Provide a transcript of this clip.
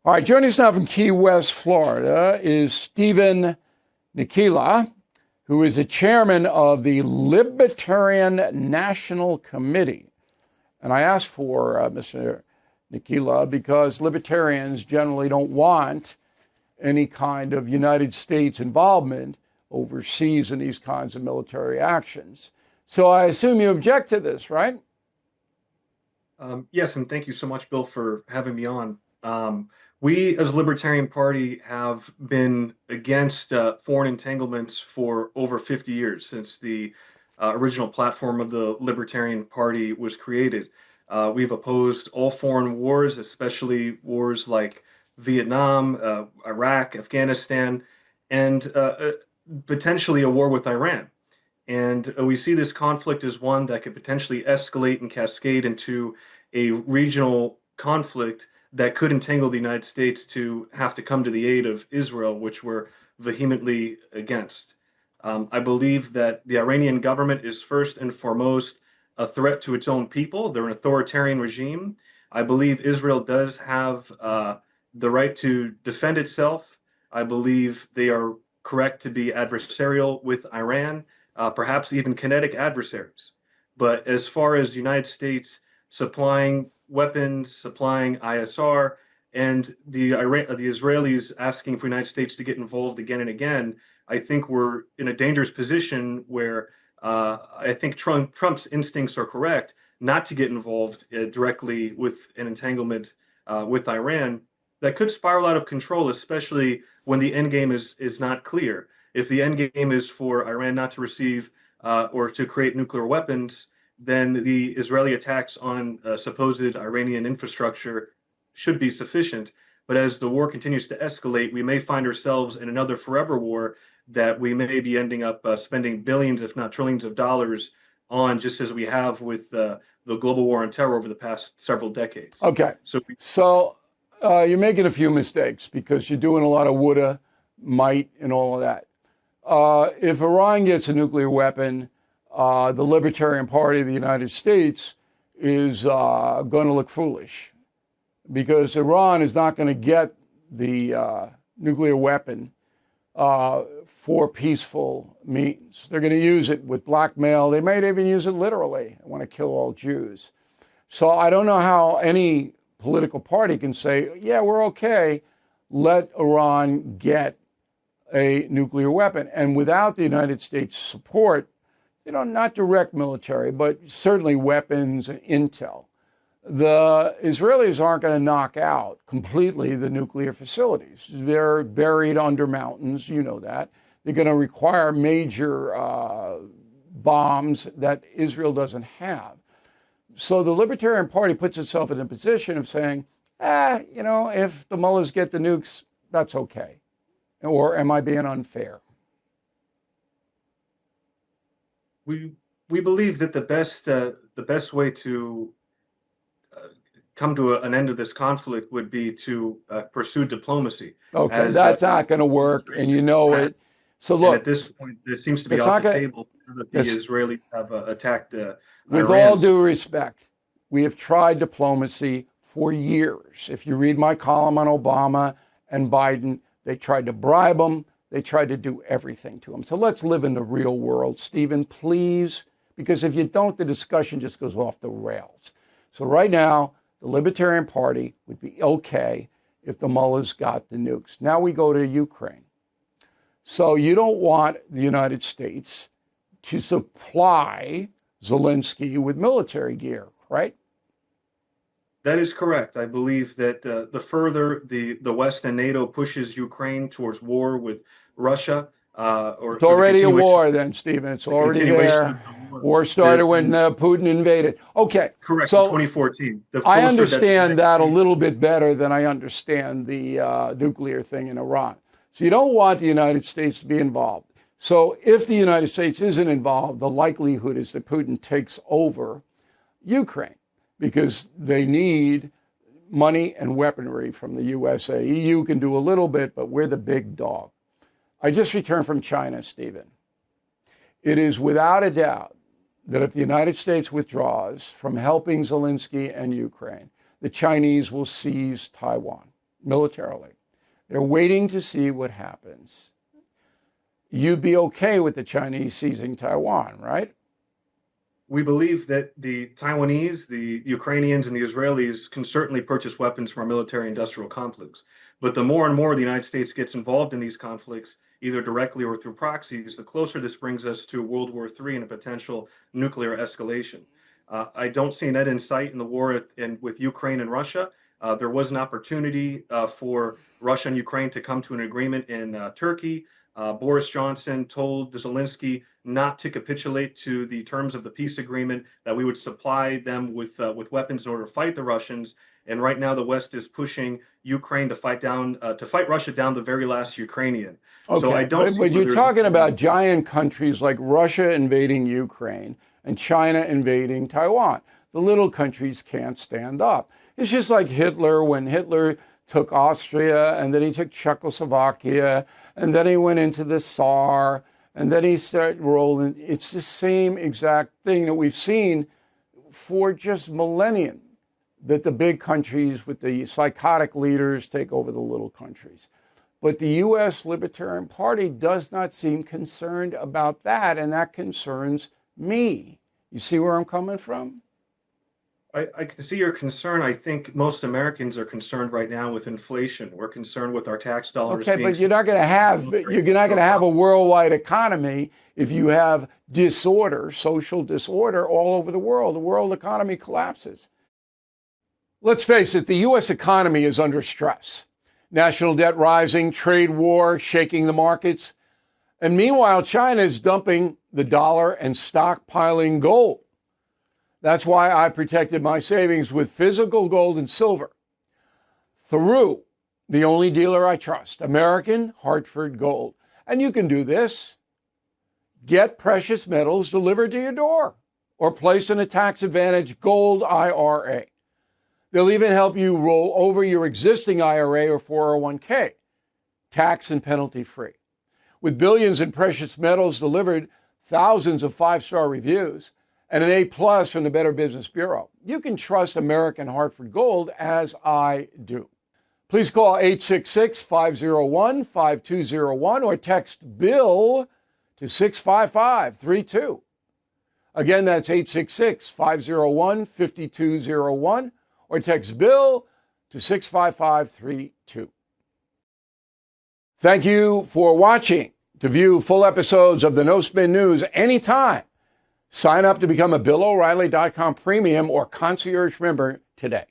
All right, joining us now from Key West, Florida, is Stephen Nikila, who is the chairman of the Libertarian National Committee. And I asked for Mr. Nikila because libertarians generally don't want any kind of United States involvement overseas in these kinds of military actions. So I assume you object to this, right? Yes, and thank you so much, Bill, for having me on. We, as a Libertarian Party, have been against foreign entanglements for over 50 years, since the original platform of the Libertarian Party was created. We've opposed all foreign wars, especially wars like Vietnam, Iraq, Afghanistan, and potentially a war with Iran. And we see this conflict as one that could potentially escalate and cascade into a regional conflict that could entangle the United States to have to come to the aid of Israel, which we're vehemently against. I believe that the Iranian government is first and foremost a threat to its own people. They're an authoritarian regime. I believe Israel does have the right to defend itself. I believe they are correct to be adversarial with Iran, perhaps even kinetic adversaries. But as far as the United States supplying weapons, supplying ISR, and the Israelis asking for the United States to get involved again and again, I think we're in a dangerous position where I think Trump's instincts are correct not to get involved directly with an entanglement with Iran that could spiral out of control, especially when the end game is not clear. If the end game is for Iran not to receive or to create nuclear weapons, then the Israeli attacks on supposed Iranian infrastructure should be sufficient. But as the war continues to escalate, we may find ourselves in another forever war that we may be ending up spending billions, if not trillions of dollars on, just as we have with the global war on terror over the past several decades. Okay. So, You're making a few mistakes because you're doing a lot of woulda, might, and all of that. If Iran gets a nuclear weapon, the Libertarian Party of the United States is going to look foolish because Iran is not going to get the nuclear weapon for peaceful means. They're going to use it with blackmail. They might even use it literally. They want to kill all Jews. So I don't know how any political party can say, yeah, we're okay, let Iran get a nuclear weapon. And without the United States support, not direct military, but certainly weapons and intel, the Israelis aren't going to knock out completely the nuclear facilities. They're buried under mountains, you know that. They're going to require major bombs that Israel doesn't have. So the Libertarian Party puts itself in a position of saying, if the mullahs get the nukes, that's okay. Or am I being unfair? we believe that the best way to come to an end of this conflict would be to pursue diplomacy. Okay, As that's not going to work, and you know it. So and at look, this point, this seems to be it's off not the going. table that the It's, Israelis have attacked with all Iran. due respect, we have tried diplomacy for years. If you read my column on Obama and Biden, they tried to bribe them. They tried to do everything to them. So let's live in the real world, Stephen, please, because if you don't, the discussion just goes off the rails. So right now, the Libertarian Party would be okay if the mullahs got the nukes. Now we go to Ukraine. So you don't want the United States to supply Zelensky with military gear, right? That is correct. I believe that the further the West and NATO pushes Ukraine towards war with Russia, It's or already a war then, Stephen. It's the already continuation of there. the war, War started when the Putin invaded. Okay, correct in so 2014. The I closer that the understand United that a States little bit better than I understand the nuclear thing in Iran. So you don't want the United States to be involved. So if the United States isn't involved, the likelihood is that Putin takes over Ukraine because they need money and weaponry from the USA. EU can do a little bit, but we're the big dog. I just returned from China, Stephen. It is without a doubt that if the United States withdraws from helping Zelensky and Ukraine, the Chinese will seize Taiwan. militarily. They're waiting to see what happens. You'd be okay with the Chinese seizing Taiwan, right? We believe that the Taiwanese, the Ukrainians, and the Israelis can certainly purchase weapons from our military-industrial complex. But the more and more the United States gets involved in these conflicts, either directly or through proxies, the closer this brings us to World War III and a potential nuclear escalation. I don't see an end in sight in the war with Ukraine and Russia. There was an opportunity for Russia and Ukraine to come to an agreement in Turkey. Boris Johnson told Zelensky not to capitulate to the terms of the peace agreement, that we would supply them with weapons in order to fight the Russians. And right now, the West is pushing Ukraine to fight Russia down the very last Ukrainian. Okay, so I don't. But you're talking about giant countries like Russia invading Ukraine and China invading Taiwan. The little countries can't stand up. It's just like Hitler, when Hitler took Austria, and then he took Czechoslovakia, and then he went into the Tsar, and then he started rolling. It's the same exact thing that we've seen for just millennia, that the big countries with the psychotic leaders take over the little countries. But the U.S. Libertarian Party does not seem concerned about that, and that concerns me. You see where I'm coming from? I can see your concern. I think most Americans are concerned right now with inflation. We're concerned with our tax dollars. Okay, but you're not going to have a worldwide economy if you have disorder, social disorder all over the world. The world economy collapses. Let's face it, the U.S. economy is under stress. National debt rising, trade war shaking the markets. And meanwhile, China is dumping the dollar and stockpiling gold. That's why I protected my savings with physical gold and silver through the only dealer I trust, American Hartford Gold. And you can do this. Get precious metals delivered to your door or place in a tax-advantaged gold IRA. They'll even help you roll over your existing IRA or 401k, tax and penalty free. With billions in precious metals delivered, thousands of five-star reviews, and an A+ from the Better Business Bureau, you can trust American Hartford Gold as I do. Please call 866-501-5201 or text BILL to 65532. Again, that's 866-501-5201 or text BILL to 65532. Thank you for watching. To view full episodes of the No Spin News anytime, sign up to become a BillO'Reilly.com premium or concierge member today.